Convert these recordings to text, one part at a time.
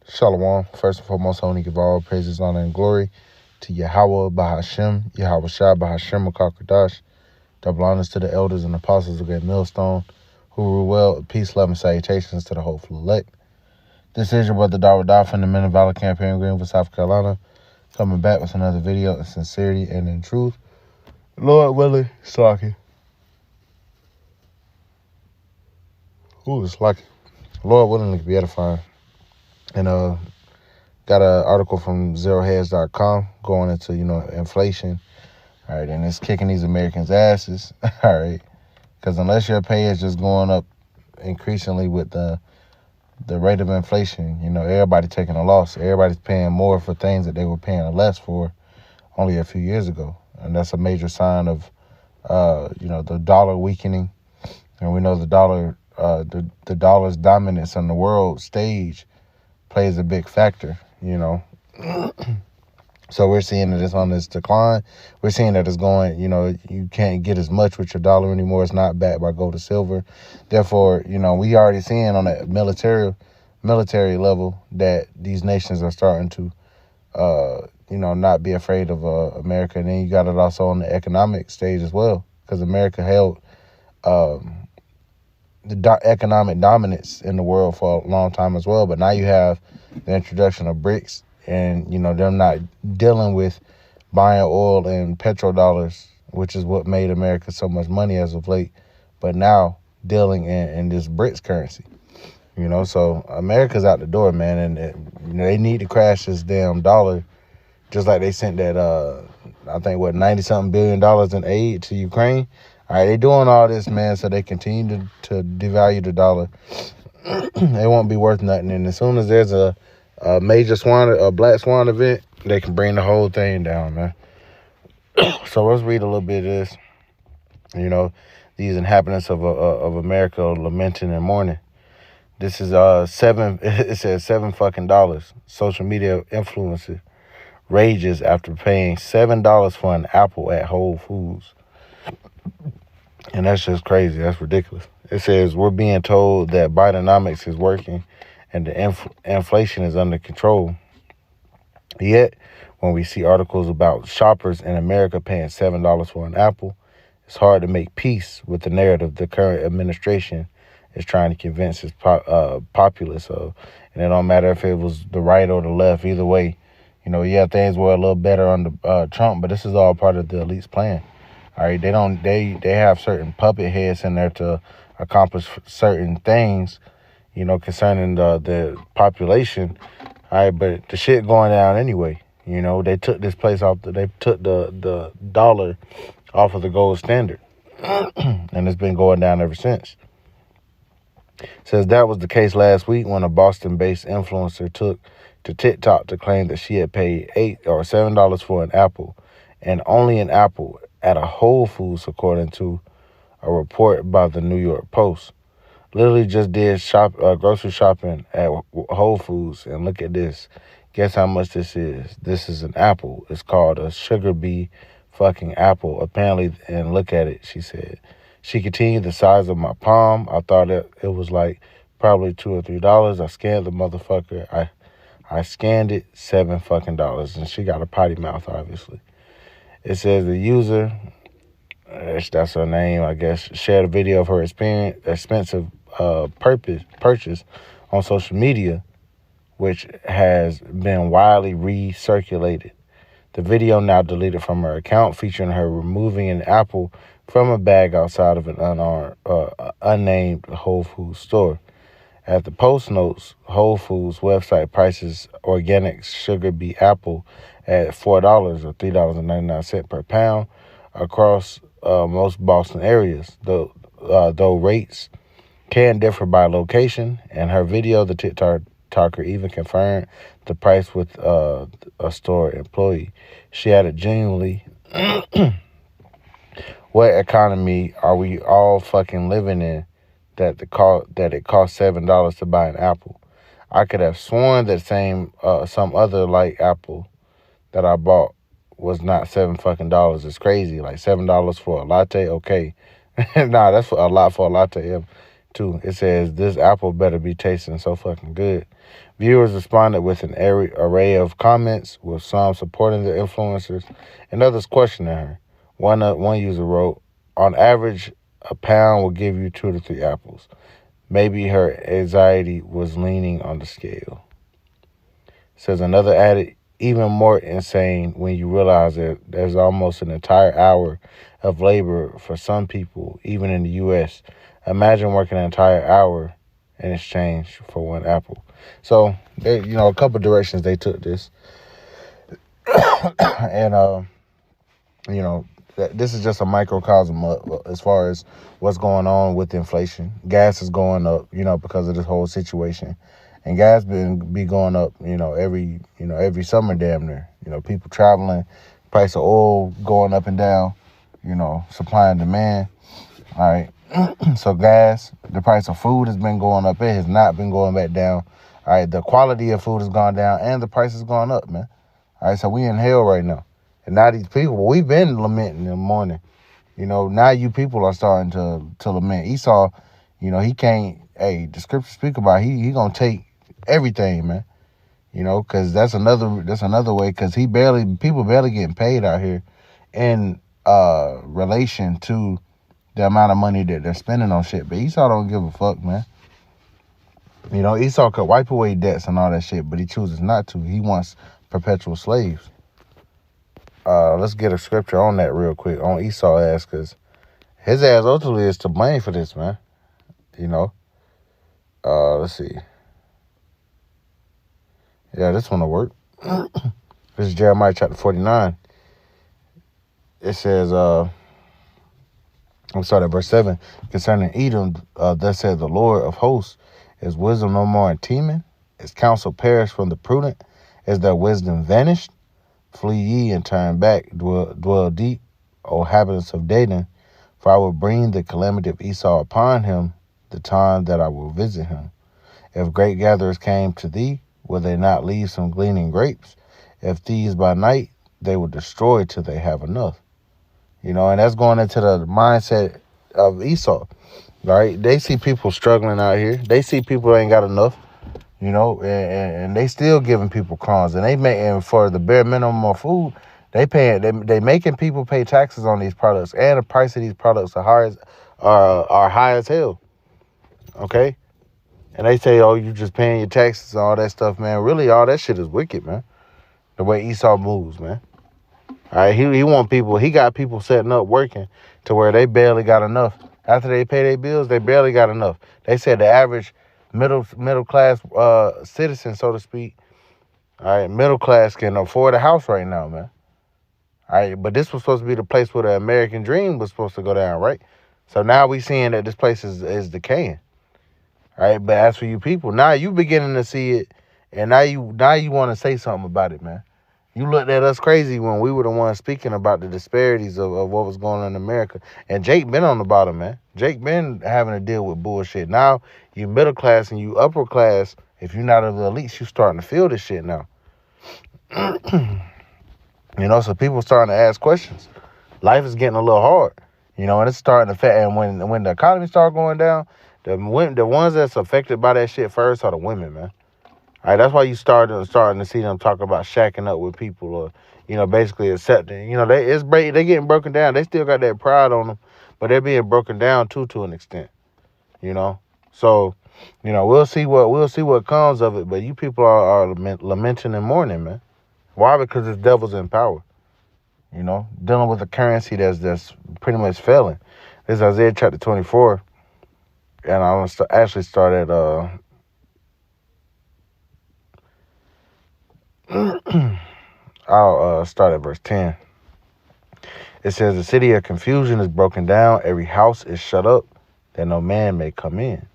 Shalom. First and foremost, I want to give all praises, honor, and glory to Yahweh Bahashem, Yahweh Shah Bahashem Makakadash. Double honors to the elders and apostles of Great Millstone, who rule well. Peace, love, and salutations to the hopeful elect. This is your brother Darwin from the Men of Valor Campaign Greenville, South Carolina, coming back with another video in sincerity and in truth. Lord willing, Slocky. Ooh, it's lucky. Lord willing to be edifying. And got an article from zeroheads.com going into, inflation. All right, and it's kicking these Americans' asses. All right, because unless your pay is just going up increasingly with the rate of inflation, everybody taking a loss. Everybody's paying more for things that they were paying less for only a few years ago. And that's a major sign of, the dollar weakening. And we know the dollar, the dollar's dominance on the world stage plays a big factor, So we're seeing that it's on this decline. We're seeing that it's going, you can't get as much with your dollar anymore. It's not backed by gold or silver. Therefore, we already seeing on a military level that these nations are starting to, not be afraid of America. And then you got it also on the economic stage as well, because America held economic dominance in the world for a long time as well. But now you have the introduction of BRICS and, them not dealing with buying oil and petrodollars, which is what made America so much money as of late. But now dealing in this BRICS currency, so America's out the door, man. And they need to crash this damn dollar, just like they sent that, I think, $90-something billion in aid to Ukraine. All right, they doing all this, man, so they continue to devalue the dollar. They won't be worth nothing. And as soon as there's a major black swan event, they can bring the whole thing down, man. So let's read a little bit of this. These inhabitants of America lamenting and mourning. This is it says $7 social media influencer rages after paying $7 for an apple at Whole Foods. And that's just crazy. That's ridiculous. It says we're being told that Bidenomics is working and the inflation is under control. Yet, when we see articles about shoppers in America paying $7 for an apple, it's hard to make peace with the narrative the current administration is trying to convince its populace of. And it don't matter if it was the right or the left. Either way, things were a little better under Trump, but this is all part of the elite's plan. All right, they have certain puppet heads in there to accomplish certain things, concerning the population. All right, but the shit going down anyway. They took this place off. They took the dollar off of the gold standard, and it's been going down ever since. Says that was the case last week when a Boston-based influencer took to TikTok to claim that she had paid $8 or $7 for an apple, and only an apple, at a Whole Foods, according to a report by the New York Post. Literally just did grocery shopping at Whole Foods, and look at this. Guess how much this is? This is an apple. It's called a sugar bee fucking apple, apparently, and look at it, she said. She continued, the size of my palm. I thought it was like probably $2 or $3. I scanned the motherfucker. I scanned it, $7 and she got a potty mouth, obviously. It says the user, that's her name, I guess, shared a video of her expensive purchase on social media, which has been widely recirculated. The video, now deleted from her account, featuring her removing an apple from a bag outside of an unnamed Whole Foods store. At the Post notes, Whole Foods website prices organic sugar bee apple at $4 or $3.99 per pound across most Boston areas, though rates can differ by location. And her video, the TikToker even confirmed the price with a store employee. She added, genuinely, what economy are we all fucking living in that it costs $7 to buy an apple? I could have sworn that some other light apple that I bought was not $7 It's crazy. Like $7 for a latte, okay. Nah, that's a lot for a latte. too. It says, "This apple better be tasting so fucking good." Viewers responded with an array of comments, with some supporting the influencers and others questioning her. One user wrote, "On average, a pound will give you 2 to 3 apples." Maybe her anxiety was leaning on the scale. Says another added, "Even more insane when you realize that there's almost an entire hour of labor for some people, even in the U.S. Imagine working an entire hour in exchange for 1 apple." So, a couple directions they took this. And, this is just a microcosm as far as what's going on with inflation. Gas is going up, because of this whole situation. And gas be going up, every summer damn near. People traveling, price of oil going up and down, supply and demand. All right. So gas, the price of food has been going up. It has not been going back down. All right. The quality of food has gone down and the price has gone up, man. All right. So we in hell right now. And now these people, we've been lamenting in the morning. Now you people are starting to lament. Esau, he can't, the scripture speak about, he going to take everything, man. Because that's another way, because people barely getting paid out here in relation to the amount of money that they're spending on shit. But Esau don't give a fuck, man. Esau could wipe away debts and all that shit, but he chooses not to. He wants perpetual slaves. Let's get a scripture on that real quick, on Esau ass, because his ass ultimately is to blame for this, man. Let's see. Yeah, this one will work. This is Jeremiah chapter 49. It says, I'm sorry, verse 7. "Concerning Edom, thus said the Lord of hosts, is wisdom no more in Teman? Is counsel perished from the prudent? Is their wisdom vanished? Flee ye and turn back, dwell deep, O inhabitants of Dedan, for I will bring the calamity of Esau upon him, the time that I will visit him. If grape gatherers came to thee, will they not leave some gleaning grapes? If thieves by night, they will destroy till they have enough." And that's going into the mindset of Esau, right? They see people struggling out here. They see people ain't got enough, and they still giving people crumbs. And and for the bare minimum of food, they making people pay taxes on these products, and the price of these products are high as hell. Okay? And they say, "Oh, you just paying your taxes and all that stuff," man. Really, all that shit is wicked, man. The way Esau moves, man. All right, he got people setting up working to where they barely got enough. After they pay their bills, they barely got enough. They said the average middle class citizen, so to speak, all right, middle class can afford a house right now, man. All right, but this was supposed to be the place where the American dream was supposed to go down, right? So now we seeing that this place is decaying. All right, but as for you people, now you beginning to see it, and now you want to say something about it, man. You looked at us crazy when we were the ones speaking about the disparities of what was going on in America. And Jake been on the bottom, man. Jake been having to deal with bullshit. Now you middle class and you upper class. If you're not of the elites, you starting to feel this shit now. So people starting to ask questions. Life is getting a little hard, and it's starting to affect. And when the economy start going down, the ones that's affected by that shit first are the women, man. All right, that's why you starting to see them talking about shacking up with people, or basically accepting. They getting broken down. They still got that pride on them, but they're being broken down too, to an extent. So we'll see what comes of it. But you people are lamenting and mourning, man. Why? Because it's devils in power. Dealing with a currency that's pretty much failing. This is Isaiah chapter 24, and I'm gonna actually start at I'll start at verse 10. It says, "The city of confusion is broken down. Every house is shut up, that no man may come in.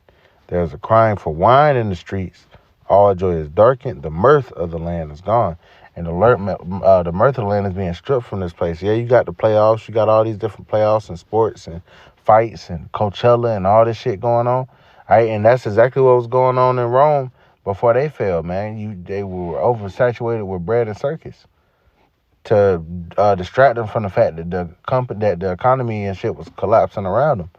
There is a crying for wine in the streets. All joy is darkened. The mirth of the land is gone." And the mirth of the land is being stripped from this place. Yeah, you got the playoffs. You got all these different playoffs and sports and fights and Coachella and all this shit going on. All right, and that's exactly what was going on in Rome before they fell, man. They were oversaturated with bread and circus to distract them from the fact that the economy and shit was collapsing around them.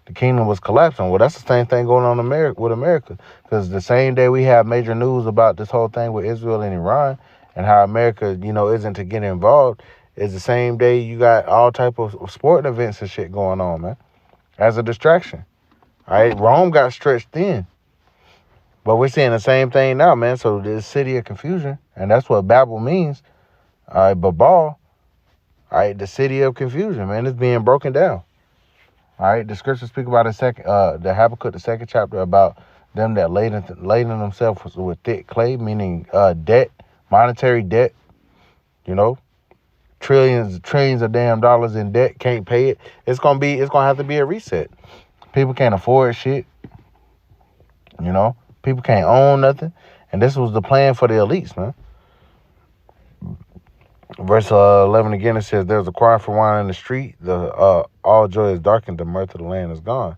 the kingdom was collapsing. Well, that's the same thing going on with America. Because the same day we have major news about this whole thing with Israel and Iran and how America, isn't to get involved, is the same day you got all type of sporting events and shit going on, man, as a distraction. All right, Rome got stretched thin. But we're seeing the same thing now, man. So this city of confusion, and that's what Babel means. All right, Babal, all right, the city of confusion, man, is being broken down. All right, the scriptures speak about the Habakkuk, the second chapter, about them that laden themselves with thick clay, meaning debt, monetary debt. Trillions of damn dollars in debt, can't pay it. It's gonna have to be a reset. People can't afford shit. People can't own nothing, and this was the plan for the elites, man. Verse 11 again, it says, "There's a cry for wine in the street. All joy is darkened. The mirth of the land is gone,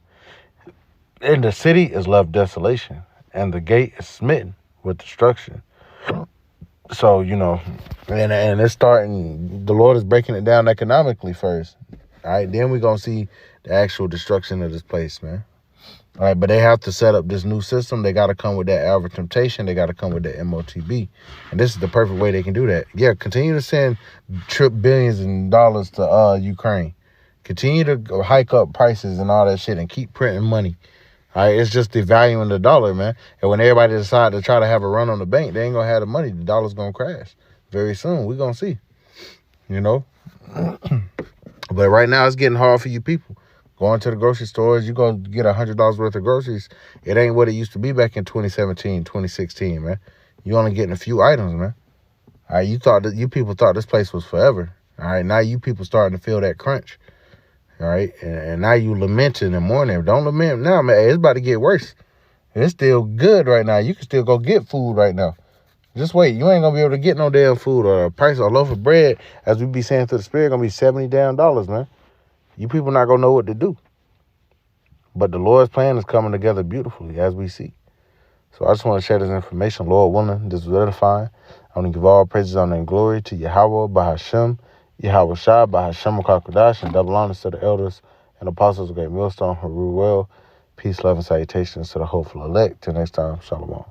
and the city is left desolation, and the gate is smitten with destruction." So and it's starting. The Lord is breaking it down economically first. All right, then we're gonna see the actual destruction of this place, man. All right, but they have to set up this new system. They got to come with that Alva Temptation. They got to come with that MOTB. And this is the perfect way they can do that. Yeah, continue to send billions of dollars to Ukraine. Continue to hike up prices and all that shit and keep printing money. All right, it's just devaluing the dollar, man. And when everybody decide to try to have a run on the bank, they ain't going to have the money. The dollar's going to crash very soon. We're going to see, But right now, it's getting hard for you people. Going to the grocery stores, you're going to get $100 worth of groceries. It ain't what it used to be back in 2017, 2016, man. You only getting a few items, man. All right, you people thought this place was forever. All right, now you people starting to feel that crunch. All right, and now you lamenting and mourning. Don't lament now, man. It's about to get worse. It's still good right now. You can still go get food right now. Just wait. You ain't going to be able to get no damn food, or a price of a loaf of bread, as we be saying to the spirit, going to be $70 damn, man. You people not going to know what to do. But the Lord's plan is coming together beautifully, as we see. So I just want to share this information. Lord willing, this is edifying. I want to give all praises, honor, and glory to Yahweh, Bahashem, Yahweh Shah, Bahashem, Kakadash, and double honors to the elders and apostles of Great Millstone who rule well. Peace, love, and salutations to the hopeful elect. Till next time, Shalom.